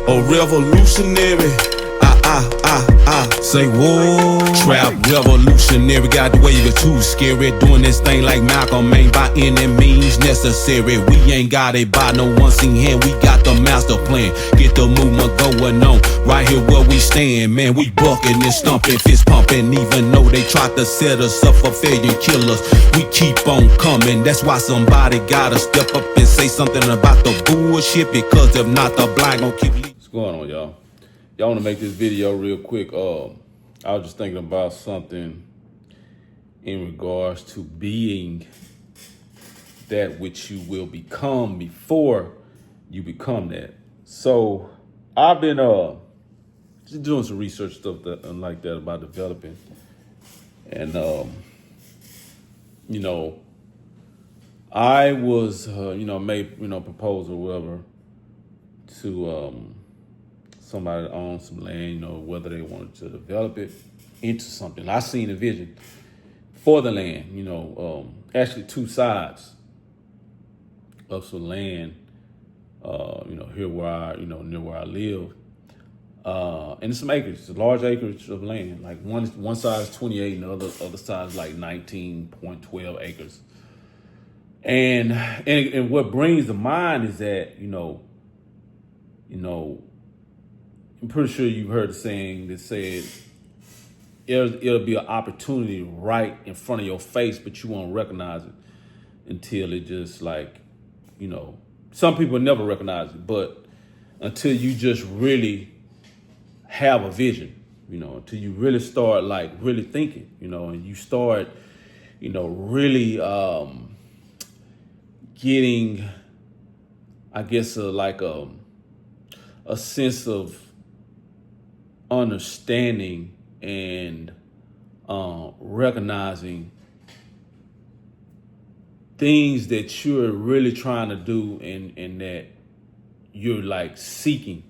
A revolutionary. Say whoa. Trap revolutionary. Got the wave it too scary. Doing this thing like Malcolm ain't by any means necessary. We ain't got it by no one seen hand. We got the master plan. Get the movement going on. Right here where we stand, man. We bucking and stumping, fist pumping. Even though they tried to set us up for failure and kill us, we keep on coming. That's why somebody gotta step up and say something about the bullshit. Because if not, the blind gon' keep leaving. What's going on, y'all? Y'all want to make this video real quick. I was just thinking about something in regards to being that which you will become before you become that. So I've been just doing some research stuff like that about developing, and I was made proposal or whatever to somebody that owns some land, whether they wanted to develop it into something. I seen a vision for the land, actually two sides of some land, here where near where I live. And it's some acreage, it's a large acreage of land. Like one side is 28 and the other side is like 19.12 acres. And what brings to mind is that, I'm pretty sure you've heard the saying that said it'll be an opportunity right in front of your face, but you won't recognize it until it just some people never recognize it, but until you just really have a vision, until you really start really thinking, and you start, really getting, I guess, a sense of understanding and recognizing things that you're really trying to do and that you're seeking.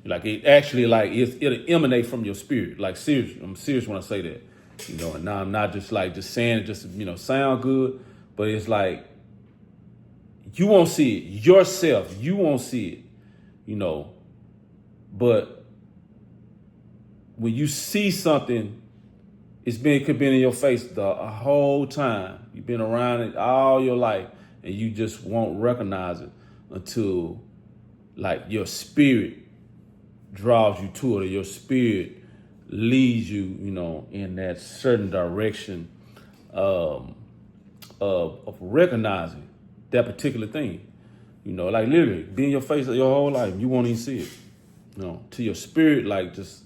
It actually it'll emanate from your spirit. I'm serious when I say that. And now I'm not just saying it just to, sound good, but it's you won't see it yourself. You won't see it, but when you see something, it could be in your face the whole time. You've been around it all your life, and you just won't recognize it until your spirit draws you to it, or your spirit leads you, in that certain direction of recognizing that particular thing. Literally be in your face your whole life, you won't even see it. To your spirit, just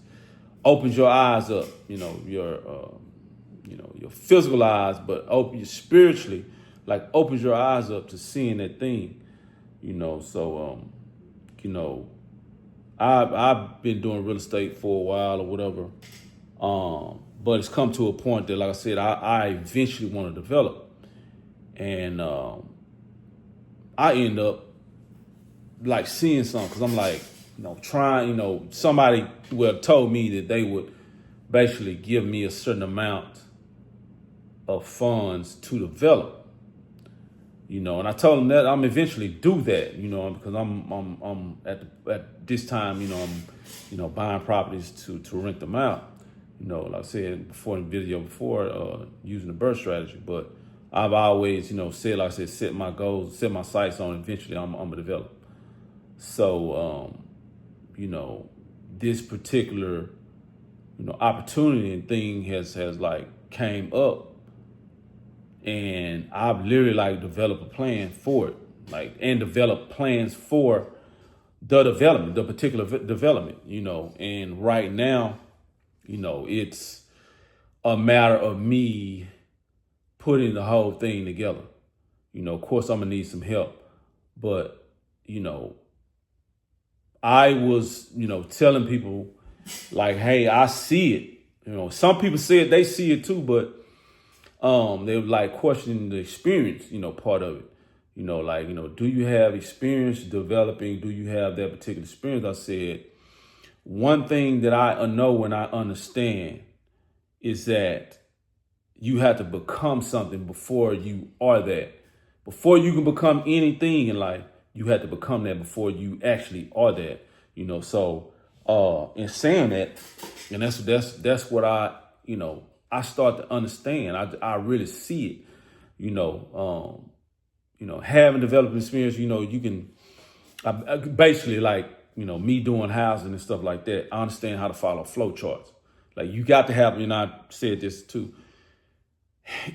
opens your eyes up, your physical eyes, but open spiritually, opens your eyes up to seeing that thing, So, I've been doing real estate for a while or whatever, but it's come to a point that, like I said, I eventually want to develop, and I end up seeing something because I'm trying, somebody told me that they would basically give me a certain amount of funds to develop, and I told them that I'm eventually do that, because I'm at this time, I'm buying properties to rent them out, like I said before in the video using the birth strategy, but I've always, said, set my goals, set my sights on eventually I'm gonna develop. So, this particular, opportunity and thing has came up, and I've literally developed a plan for it, and developed plans for the development, the particular development, and right now, it's a matter of me putting the whole thing together. Of course I'm gonna need some help, but, I was, telling people hey, I see it. Some people said they see it too, but they were questioning the experience, part of it. Do you have experience developing? Do you have that particular experience? I said, one thing that I know and I understand is that you have to become something before you are that. Before you can become anything in life, you have to become that before you actually are that. So in saying that, and that's what I start to understand. I really see it. Having developed experience, you can basically like, me doing housing and stuff like that. I understand how to follow flow charts. Like you got to have, I said this too.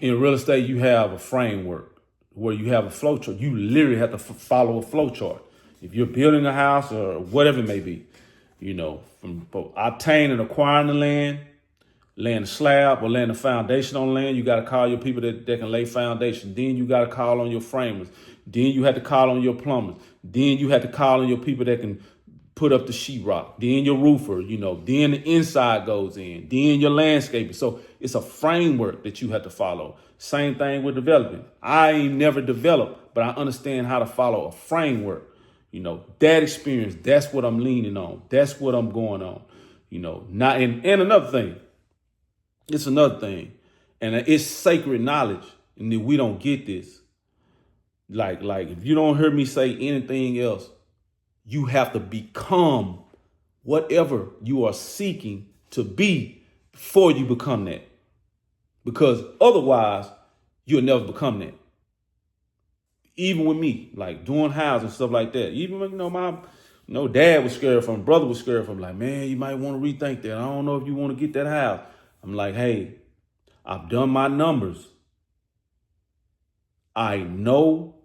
In real estate, you have a framework where you have a flow chart. You literally have to follow a flow chart. If you're building a house or whatever it may be, from obtaining and acquiring the land, laying a slab or laying a foundation on land, you got to call your people that can lay foundation. Then you got to call on your framers. Then you had to call on your plumbers. Then you had to call on your people that can put up the sheetrock. Then your roofer, then the inside goes in. Then your landscaping. So it's a framework that you have to follow. Same thing with developing. I ain't never developed, but I understand how to follow a framework. That experience, that's what I'm leaning on. That's what I'm going on. Not and another thing. It's another thing. And it's sacred knowledge. And then we don't get this. Like if you don't hear me say anything else, you have to become whatever you are seeking to be before you become that. Because otherwise, you'll never become that. Even with me, like doing house and stuff like that. Even when, my dad was scared from, brother was scared from, like, man, you might want to rethink that. I don't know if you want to get that house. I'm like, hey, I've done my numbers. I know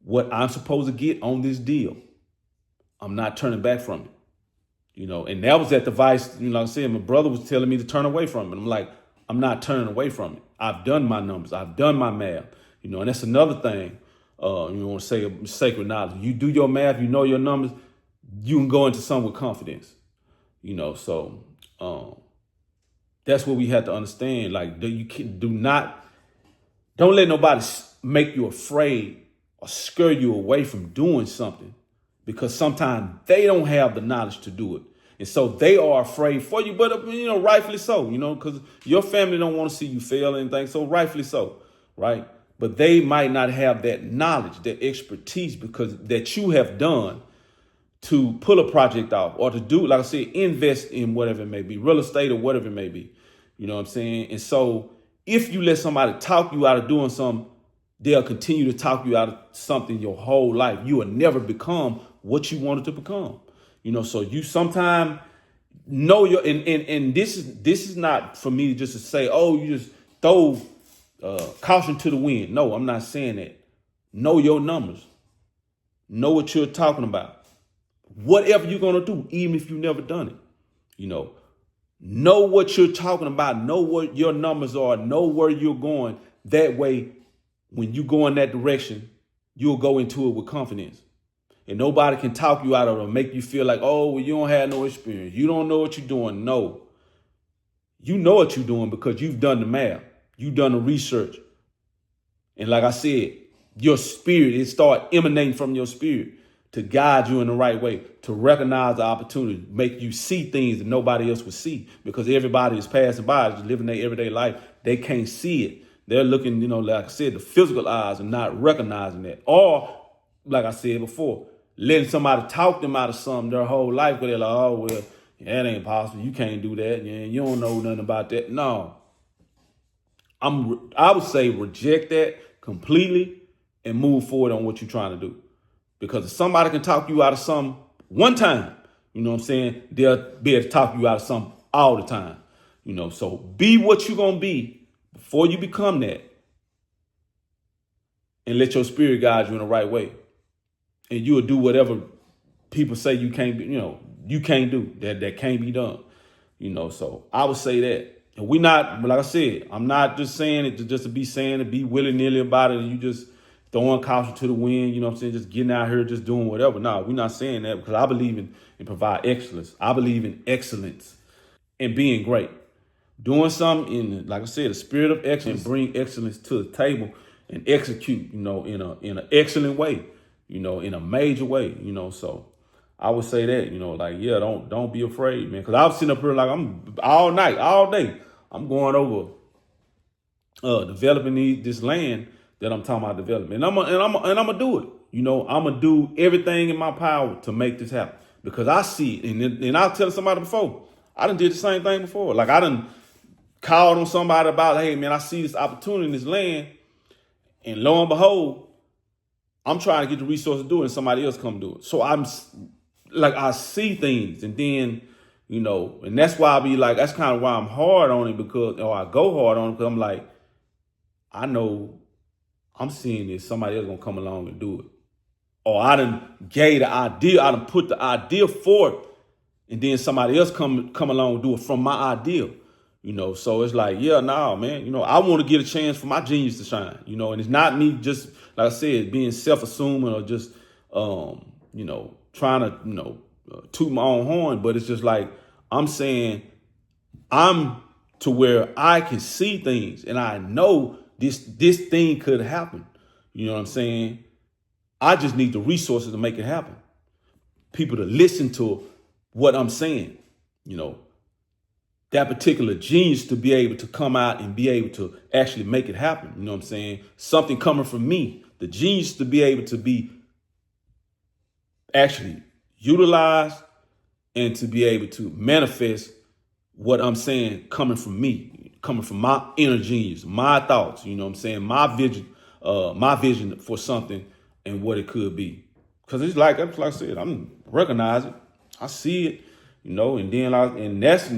what I'm supposed to get on this deal. I'm not turning back from it. And that was that device, like I said, my brother was telling me to turn away from it. I'm like, I'm not turning away from it. I've done my numbers. I've done my math. And that's another thing, you want to say sacred knowledge. You do your math, you know your numbers, you can go into something with confidence. So that's what we have to understand. Like, don't let nobody make you afraid or scare you away from doing something, because sometimes they don't have the knowledge to do it. And so they are afraid for you, but, rightfully so, because your family don't want to see you fail or anything. So rightfully so, right? But they might not have that knowledge, that expertise, because that you have done to pull a project off or to do, like I said, invest in whatever it may be, real estate or whatever it may be. You know what I'm saying? And so if you let somebody talk you out of doing something, they'll continue to talk you out of something your whole life. You will never become what you wanted to become. So you sometimes know and this is not for me just to say, oh, you just throw caution to the wind. No, I'm not saying that. Know your numbers. Know what you're talking about. Whatever you're going to do, even if you've never done it, know what you're talking about. Know what your numbers are. Know where you're going. That way, when you go in that direction, you'll go into it with confidence. And nobody can talk you out of it or make you feel like, oh, well, you don't have no experience. You don't know what you're doing. No. You know what you're doing because you've done the math. You've done the research. And like I said, your spirit, it start emanating from your spirit to guide you in the right way, to recognize the opportunity, make you see things that nobody else would see, because everybody is passing by, just living their everyday life. They can't see it. They're looking, like I said, the physical eyes and not recognizing that. Or, like I said before, letting somebody talk them out of something their whole life, because they're like, oh, well, that ain't possible. You can't do that. You don't know nothing about that. No. I would say reject that completely and move forward on what you're trying to do. Because if somebody can talk you out of something one time, they'll be able to talk you out of something all the time. So be what you're going to be before you become that. And let your spirit guide you in the right way. And you'll do whatever people say you can't be, you can't do, that can't be done. So I would say that. And we not, like I said, I'm not just saying it to be saying it, be willy-nilly about it, and you just throwing caution to the wind, just getting out here, just doing whatever. No, we're not saying that, because I believe in provide excellence. I believe in excellence and being great. Doing something in, like I said, a spirit of excellence, bring excellence to the table and execute, in an excellent way, in a major way, so I would say that, don't be afraid, man. Because I was sitting up here like I'm all night, all day. I'm going over developing this land that I'm talking about developing. And I'm gonna do it. I'm gonna do everything in my power to make this happen. because I see it. And I was telling somebody before, I done did the same thing before. Like I done called on somebody about, hey man, I see this opportunity in this land, and lo and behold, I'm trying to get the resources to do it, and somebody else come do it. So I'm like, I see things, and then, and that's why I be like, that's kind of why I'm hard on it, or I go hard on it, because I'm like, I know I'm seeing this, somebody else gonna come along and do it. Or I done gave the idea, I done put the idea forth, and then somebody else come along and do it from my idea. So it's like, yeah, nah, man, I want to get a chance for my genius to shine, and it's not me just, like I said, being self-assuming or just, trying to, toot my own horn, but it's just like, I'm saying I'm to where I can see things and I know this thing could happen. You know what I'm saying? I just need the resources to make it happen. People to listen to what I'm saying, that particular genius to be able to come out and be able to actually make it happen. You know what I'm saying? Something coming from me, the genius to be able to be actually utilized and to be able to manifest what I'm saying coming from me, coming from my inner genius, my thoughts, you know what I'm saying? My vision for something and what it could be. Cause it's like I said, I'm recognizing, I see it, and then and that's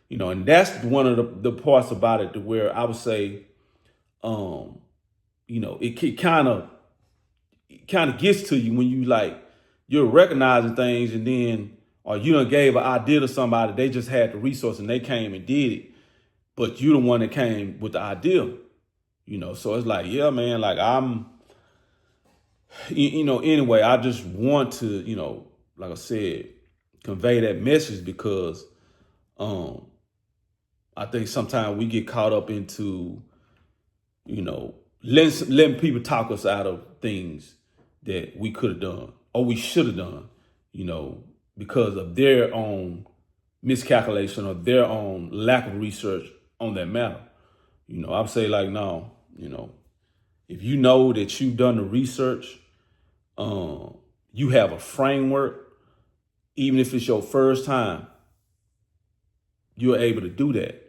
and that's one of the parts about it to where I would say, it kind of gets to you when you like, you're recognizing things, and then, or you done gave an idea to somebody, they just had the resource and they came and did it, but you the one that came with the idea, so it's like, yeah, man, like I'm, anyway, I just want to, like I said, convey that message because, I think sometimes we get caught up into, letting people talk us out of things that we could have done or we should have done, because of their own miscalculation or their own lack of research on that matter. I would say like, no, if you know that you've done the research, you have a framework, even if it's your first time, you're able to do that.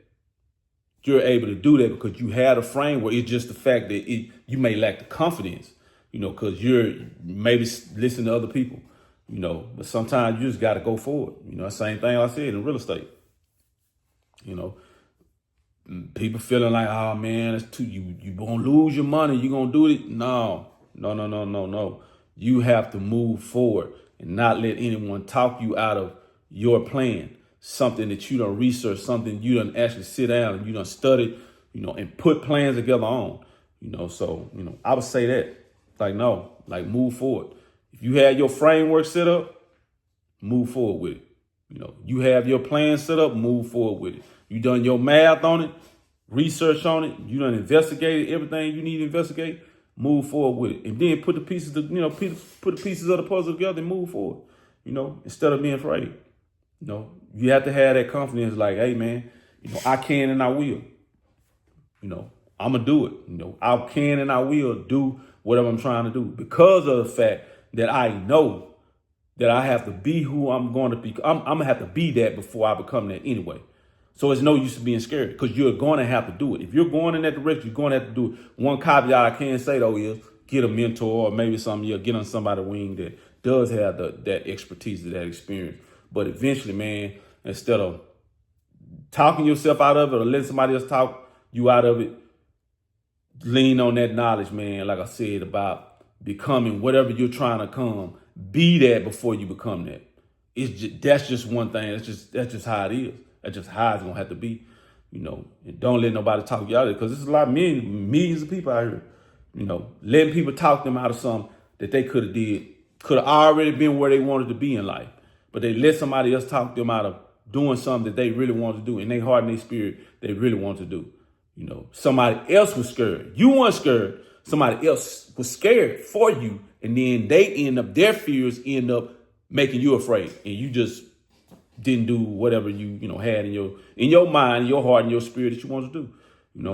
You're able to do that because you had a framework. It's just the fact that you may lack the confidence, because you're maybe listening to other people, but sometimes you just got to go forward. The same thing I said in real estate. People feeling like, oh man, it's too, you gonna lose your money. You gonna do it. No. You have to move forward and not let anyone talk you out of your plan. Something that you done research, something you done actually sit down and you done study, and put plans together on, so, I would say that, like, no, like move forward. If you had your framework set up, move forward with it. You have your plan set up, move forward with it. You done your math on it, research on it, you done investigated everything you need to investigate, move forward with it. And then put the pieces of the puzzle together and move forward, instead of being afraid. You have to have that confidence like, hey, man, I can and I will. I'm going to do it. I can and I will do whatever I'm trying to do because of the fact that I know that I have to be who I'm going to be. I'm going to have to be that before I become that anyway. So it's no use of being scared because you're going to have to do it. If you're going in that direction, you're going to have to do it. One caveat I can say, though, is get a mentor or maybe get on somebody's wing that does have that expertise, that experience. But eventually, man, instead of talking yourself out of it or letting somebody else talk you out of it, lean on that knowledge, man. Like I said, about becoming whatever you're trying to become. Be that before you become that. That's just one thing. That's just how it is. That's just how it's gonna have to be. And don't let nobody talk you out of it because there's a lot of millions of people out here. Letting people talk them out of something that they could have already been where they wanted to be in life. But they let somebody else talk them out of doing something that they really want to do in their heart and their spirit they really want to do. Somebody else was scared. You weren't scared. Somebody else was scared for you. And then their fears end up making you afraid. And you just didn't do whatever you had in your mind, your heart, and your spirit that you want to do.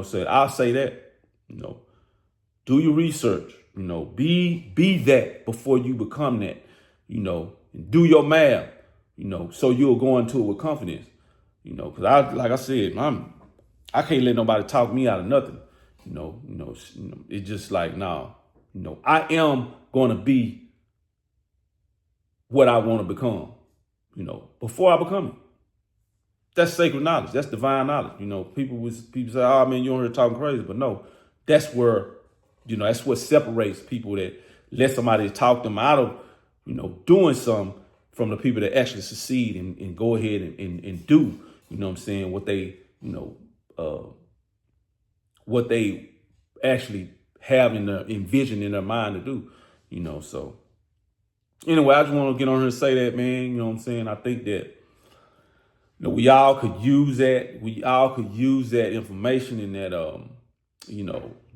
So I'll say that, do your research, be that before you become that, and do your math, so you'll go into it with confidence, because like I said, I can't let nobody talk me out of nothing, it's just like, nah, I am going to be what I want to become, before I become it. That's sacred knowledge. That's divine knowledge. People say, oh man, you're here talking crazy, but no, that's where, that's what separates people that let somebody talk them out of, doing something from the people that actually succeed and go ahead and do, what they actually have in their envision in their mind to do, so anyway, I just want to get on here and say that, man, I think that, we all could use that. We all could use that information and that,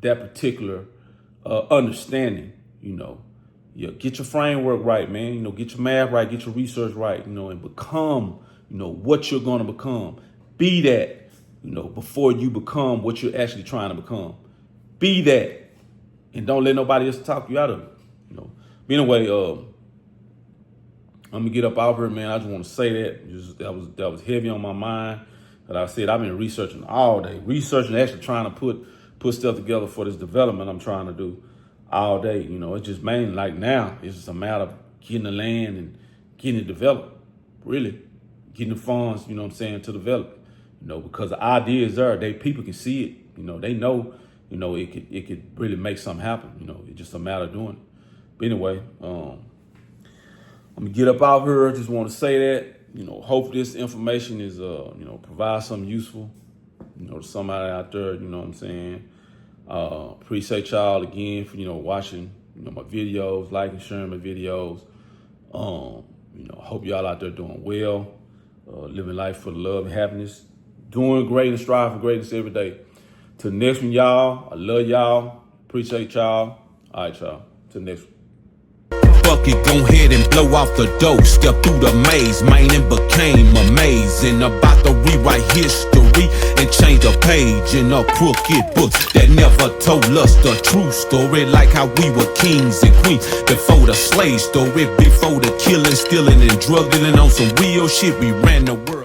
that particular understanding, get your framework right, man, get your math right, get your research right, and become, what you're going to become. Be that, before you become what you're actually trying to become. Be that, and don't let nobody else talk you out of it, But anyway, I'm gonna get up out here, man. I just want to say that that was heavy on my mind. Like I said, I've been researching all day, actually trying to put stuff together for this development I'm trying to do all day. It's just mainly like now, it's just a matter of getting the land and getting it developed, really getting the funds, to develop it, because the idea is there. People can see it, they know, it could really make something happen. It's just a matter of doing it. But anyway, I'm gonna get up out here. I just want to say that, hope this information is, provide something useful, to somebody out there, appreciate y'all again for, watching, my videos, liking, sharing my videos. Hope y'all out there doing well, living life for the love and happiness, doing great and strive for greatness every day. Till the next one, y'all. I love y'all. Appreciate y'all. All right, y'all. Till the next one. Fuck it, go ahead and blow off the dough. Step through the maze, man, and became amazing. About to rewrite history and change a page in a crooked book that never told us the true story. Like how we were kings and queens before the slave story, before the killing, stealing, and drug dealing on some real shit. We ran the world.